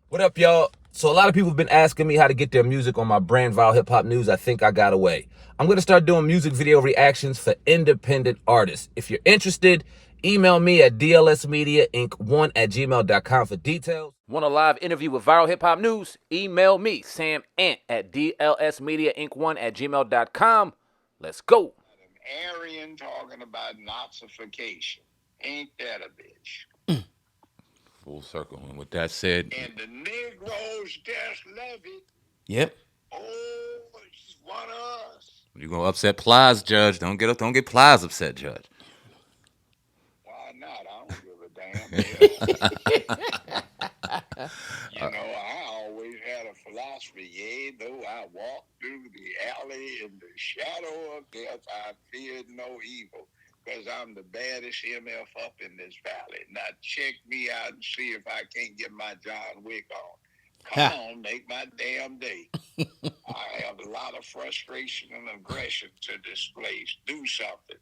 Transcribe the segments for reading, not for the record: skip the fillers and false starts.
What up, y'all? So a lot of people have been asking me how to get their music on my brand Vile Hip Hop News. I think I got away. I'm going to start doing music video reactions for independent artists. If you're interested, email me at dlsmediainc1@gmail.com for details. Want a live interview with Viral Hip Hop News? Email me, Sam Ant, at dlsmediainc1@gmail.com. Let's go. Aryan talking about Nazification. Ain't that a bitch? Full circle. And with that said, And the Negroes just love it. Yep. Oh, it's one of us. You're gonna upset Plies, Judge. Don't get Plies upset, Judge. Why not? I don't give a damn. I always had a philosophy. Yea, though I walk through the alley in the shadow of death, I feared no evil, because I'm the baddest MF up in this valley. Now check me out and see if I can't get my John Wick on. Come on, make my damn day. I have a lot of frustration and aggression to display. Do something.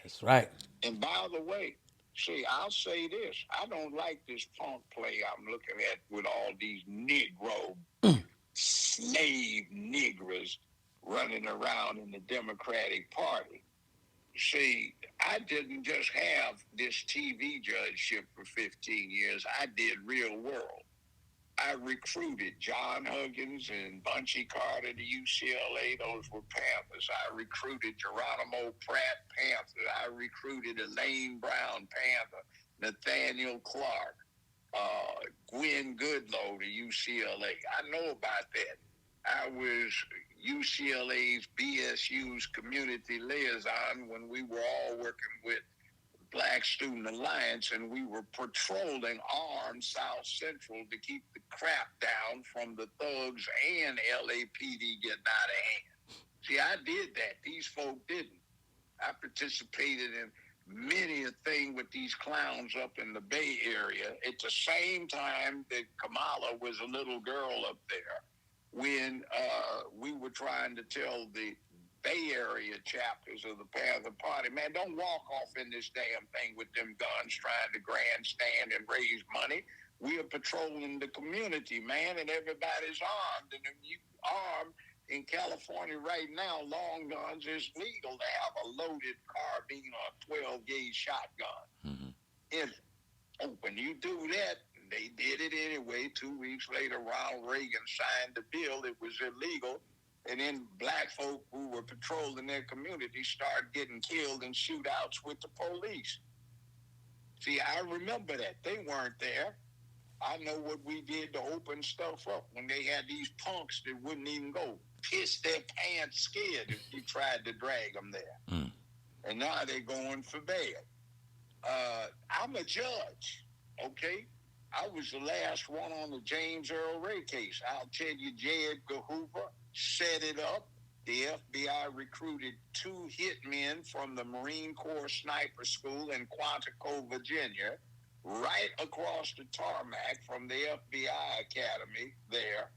That's right. And by the way, see, I'll say this. I don't like this punk play I'm looking at with all these Negro slave niggers running around in the Democratic Party. See, I didn't just have this TV judgeship for 15 years. I did real world. I recruited John Huggins and Bunchy Carter to UCLA. Those were Panthers. I recruited Geronimo Pratt, Panther. I recruited Elaine Brown, Panther. Nathaniel Clark, Gwen Goodlow to UCLA. I know about that. I was UCLA's BSU's community liaison when we were all working with Black Student Alliance, and we were patrolling armed South Central to keep the crap down from the thugs and LAPD getting out of hand. See, I did that. These folk didn't. I participated in many a thing with these clowns up in the Bay Area at the same time that Kamala was a little girl up there when we were trying to tell the Bay Area chapters of the Panther Party, man, don't walk off in this damn thing with them guns trying to grandstand and raise money. We are patrolling the community, man, and everybody's armed. And if you armed in California right now, long guns is legal to have a loaded carbine or a 12-gauge shotgun. When you do that, they did it anyway. 2 weeks later, Ronald Reagan signed the bill. It was illegal. And then black folk who were patrolling their community started getting killed in shootouts with the police. See, I remember that. They weren't there. I know what we did to open stuff up when they had these punks that wouldn't even go. Pissed their pants scared if you tried to drag them there. And now they're going for bail. I'm a judge, okay? I was the last one on the James Earl Ray case. I'll tell you, J. Edgar Hoover set it up. The FBI recruited 2 hitmen from the Marine Corps Sniper School in Quantico, Virginia, right across the tarmac from the FBI Academy there,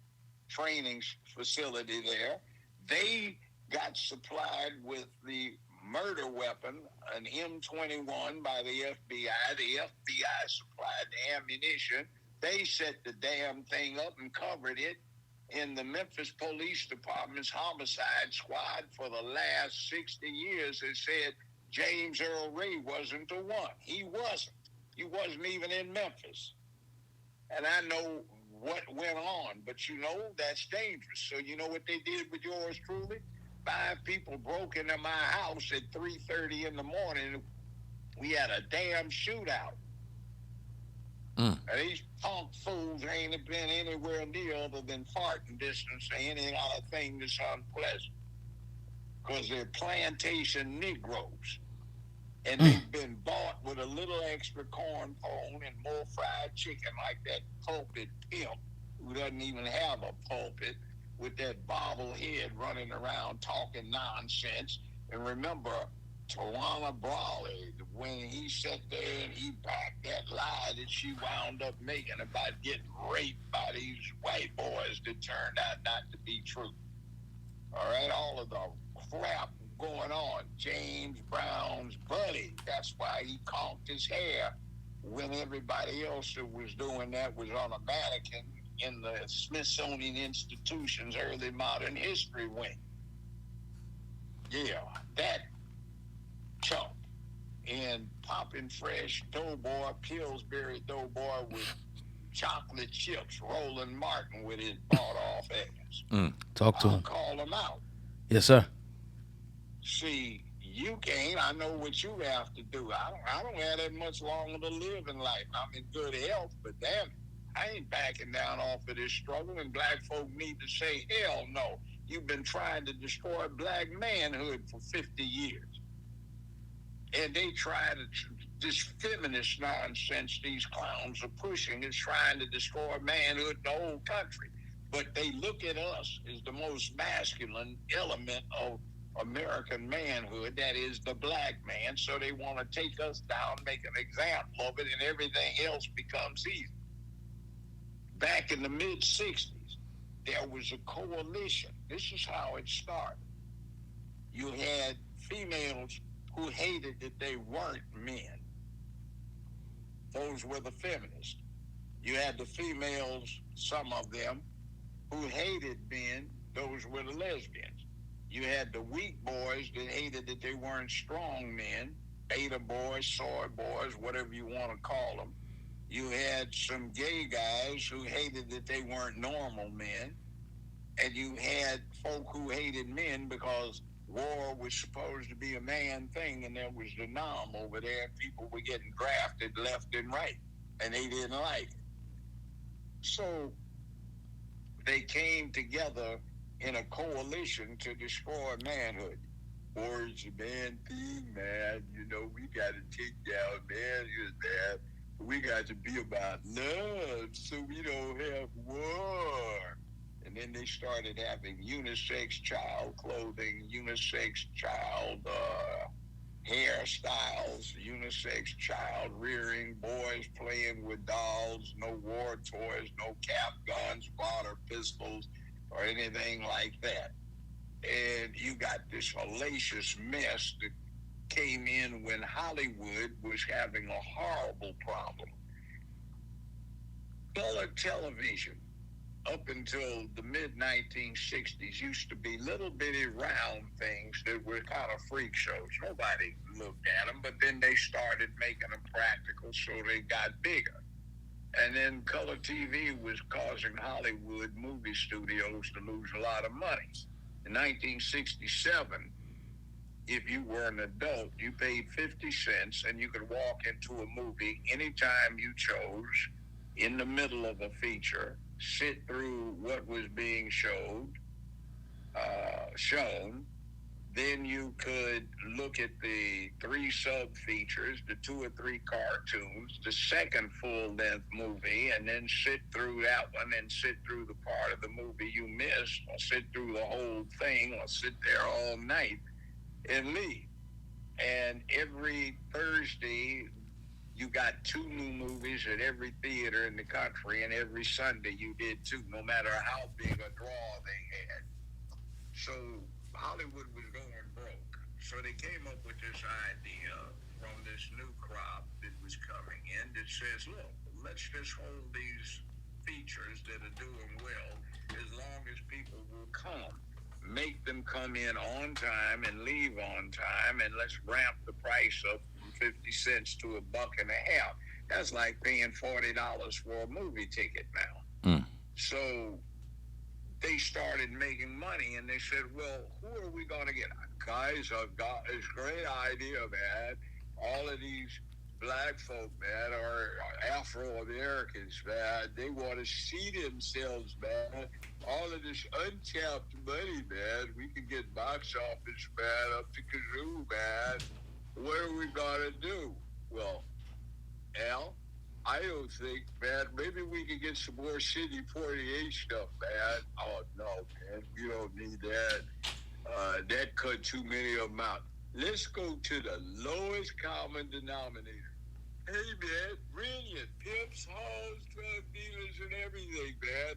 training facility there. They got supplied with the murder weapon, an M21 by the FBI. The FBI supplied the ammunition. They set the damn thing up and covered it in the Memphis Police Department's homicide squad for the last 60 years. They said James Earl Ray wasn't the one. He wasn't. He wasn't even in Memphis. And I know what went on, but that's dangerous. So you know what they did with yours truly? 5 people broke into my house at 3:30 in the morning. We had a damn shootout. Now, these punk fools ain't been anywhere near other than farting distance to any other thing that's unpleasant. Because they're plantation Negroes. And they've been bought with a little extra corn pone and more fried chicken like that pulpit pimp who doesn't even have a pulpit, with that bobblehead running around talking nonsense. And remember, Tawana Brawley, when he sat there and he backed that lie that she wound up making about getting raped by these white boys that turned out not to be true. All right, all of the crap going on. James Brown's buddy, that's why he conked his hair when everybody else that was doing that was on a mannequin in the Smithsonian Institution's early modern history wing. Yeah, that chunk. And popping fresh Doughboy, Pillsbury Doughboy with chocolate chips, Roland Martin with his bought off ass. Talk to I'll him. call him out. Yes, sir. See, you can't. I know what you have to do. I don't have that much longer to live in life. I'm in good health, but damn it, I ain't backing down off of this struggle. And black folk need to say, hell no. You've been trying to destroy black manhood for 50 years. And they try to, this feminist nonsense these clowns are pushing is trying to destroy manhood in the whole country. But they look at us as the most masculine element of American manhood, that is the black man. So they want to take us down, make an example of it, and everything else becomes easy. Back in the mid-60s, there was a coalition. This is how it started. You had females who hated that they weren't men. Those were the feminists. You had the females, some of them, who hated men. Those were the lesbians. You had the weak boys that hated that they weren't strong men, beta boys, soy boys, whatever you want to call them. You had some gay guys who hated that they weren't normal men. And you had folk who hated men because war was supposed to be a man thing, and there was the norm over there. People were getting drafted left and right, and they didn't like it. So they came together in a coalition to destroy manhood. Words of man thing, man. You know, we got to take down manhood, man. We got to be about love so we don't have war. And then they started having unisex child clothing, unisex child hairstyles, unisex child rearing, boys playing with dolls, no war toys, no cap guns, water pistols, or anything like that. And you got this hellacious mess that came in when Hollywood was having a horrible problem. Color television, up until the mid-1960s, used to be little bitty round things that were kind of freak shows. Nobody looked at them, but then they started making them practical, so they got bigger. And then color TV was causing Hollywood movie studios to lose a lot of money. In 1967, if you were an adult, you paid 50 cents and you could walk into a movie anytime you chose in the middle of a feature, sit through what was being shown. Then you could look at the 3 sub-features, the 2 or 3 cartoons, the second full-length movie, and then sit through that one and sit through the part of the movie you missed, or sit through the whole thing, or sit there all night and leave. And every Thursday, you got 2 new movies at every theater in the country, and every Sunday you did 2, no matter how big a draw they had. So Hollywood was going broke. So they came up with this idea from this new crop that was coming in that says, look, let's just hold these features that are doing well as long as people will come. Make them come in on time and leave on time, and let's ramp the price up from 50 cents to $1.50. That's like paying $40 for a movie ticket now. So they started making money, and they said, well, who are we going to get? Guys, I've got this great idea, man. All of these black folk, man, are Afro-Americans, man. They want to see themselves, man. All of this untapped money, man. We can get box office, man, up to kazoo, man. What are we going to do? Well, Al, I don't think, man, maybe we can get some more City 48 stuff, man. Oh, no, man, we don't need that. That cut too many of them out. Let's go to the lowest common denominator. Hey, man, brilliant. Pimps, hoes, drug dealers, and everything, man.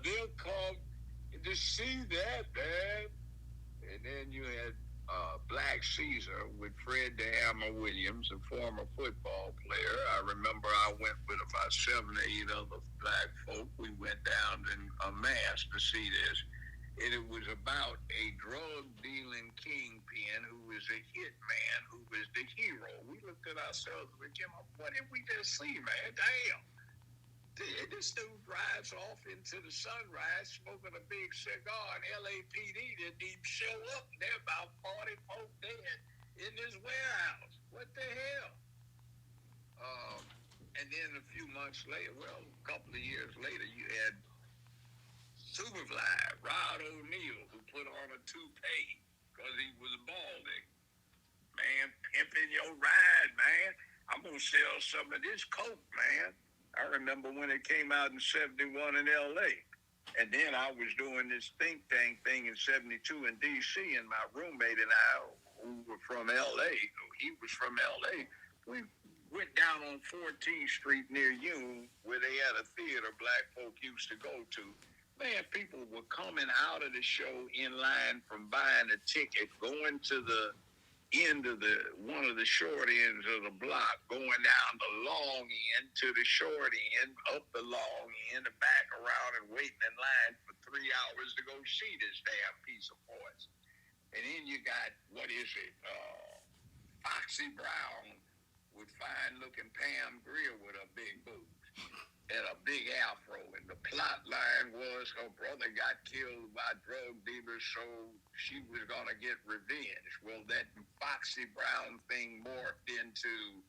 They'll come to see that, man. And then you had Black Caesar with Fred the Hammer Williams, a former football player. I remember I went with about 7 or 8 other black folk. We went a mass to see this. And it was about a drug dealing kingpin who was a hitman, who was the hero. We looked at ourselves and came up, what did we just see, man? Damn. This dude drives off into the sunrise smoking a big cigar, and LAPD didn't even show up. There about 40 folk dead in this warehouse. What the hell? And then a few months later, well, a couple of years later, you had Superfly, Rod O'Neal, who put on a toupee because he was balding. Man, pimping your ride, man. I'm going to sell some of this coke, man. I remember when it came out in 71 in L.A. And then I was doing this think tank thing in 72 in D.C., and my roommate and I, who were from L.A., he was from L.A., we went down on 14th Street near Union where they had a theater black folk used to go to. Man, people were coming out of the show in line from buying a ticket, going to the end of one of the short ends of the block, going down the long end to the short end, up the long end, and back around and waiting in line for 3 hours to go see this damn piece of voice. And then you got, what is it, Foxy Brown with fine-looking Pam Grier with a big boobs and a big afro. And the plot line was her brother got killed by drug dealers, so she was going to get revenge. Well, that Foxy Brown thing morphed into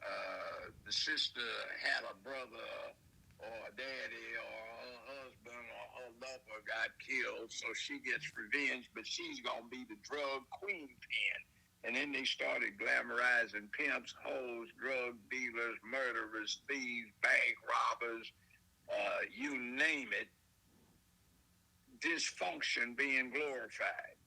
the sister had a brother or a daddy or her husband or her lover got killed, so she gets revenge, but she's going to be the drug queen pin. And then they started glamorizing pimps, hoes, drug dealers, murderers, thieves, bank robbers, you name it, dysfunction being glorified.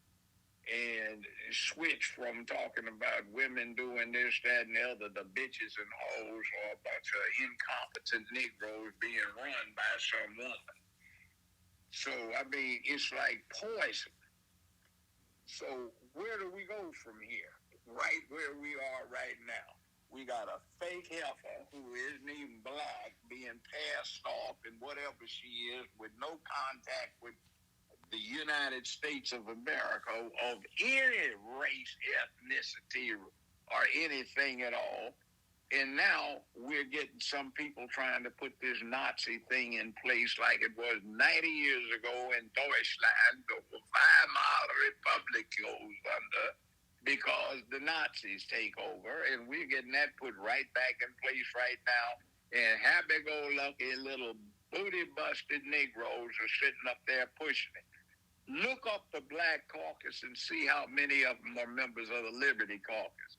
And switch from talking about women doing this, that, and the other, the bitches and hoes, or a bunch of incompetent Negroes being run by some woman. So, I mean, it's like poison. So where do we go from here? Right where we are right now. We got a fake heifer who isn't even black being passed off and whatever she is with no contact with the United States of America of any race, ethnicity, or anything at all. And now we're getting some people trying to put this Nazi thing in place like it was 90 years ago in Deutschland, the Weimar Republic goes under because the Nazis take over, and we're getting that put right back in place right now. And happy-go-lucky little booty-busted Negroes are sitting up there pushing it. Look up the Black Caucus and see how many of them are members of the Liberty Caucus.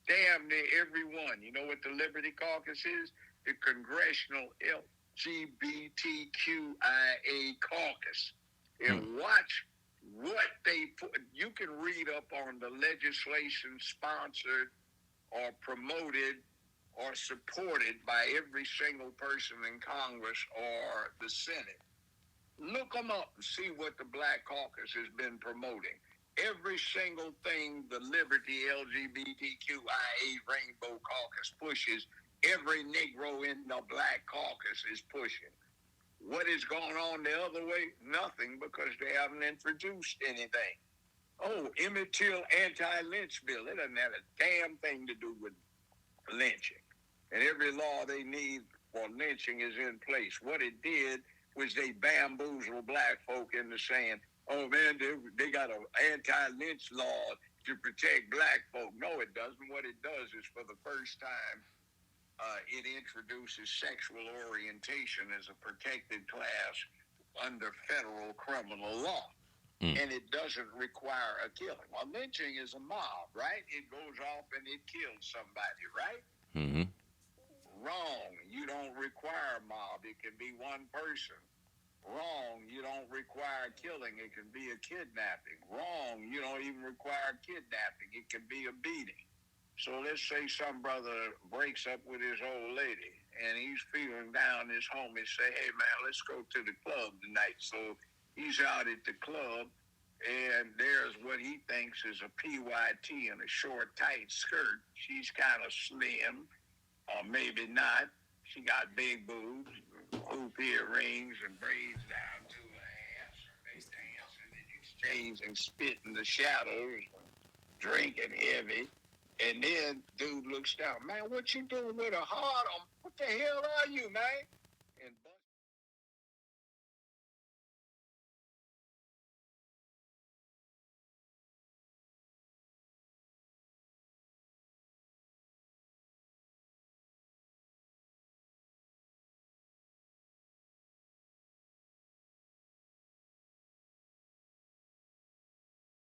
Damn near every one. You know what the Liberty Caucus is? The Congressional LGBTQIA Caucus. And watch what they put. You can read up on the legislation sponsored or promoted or supported by every single person in Congress or the Senate. Look them up and see what the Black Caucus has been promoting. Every single thing the Liberty LGBTQIA Rainbow Caucus pushes, every Negro in the Black Caucus is pushing. What is going on the other way? Nothing, because they haven't introduced anything. Oh, Emmett Till anti-lynch bill. It doesn't have a damn thing to do with lynching. And every law they need for lynching is in place. What it did was they bamboozled black folk into saying, oh, man, they got an anti-lynch law to protect black folk. No, it doesn't. What it does is for the first time, it introduces sexual orientation as a protected class under federal criminal law. And it doesn't require a killing. Well, lynching is a mob, right? It goes off and it kills somebody, right? Mm-hmm. Wrong. You don't require a mob. It can be one person. Wrong, you don't require killing. It can be a kidnapping. Wrong, you don't even require kidnapping. It can be a beating. So let's say some brother breaks up with his old lady and he's feeling down. His homies say, hey, man, let's go to the club tonight. So he's out at the club and there's what he thinks is a PYT and a short, tight skirt. She's kind of slim, or maybe not. She got big boobs, hoop earrings, and braids down to chains and spit in the shadows, drinking heavy. And then dude looks down, man, what you doing with a heart on? What the hell are you, man?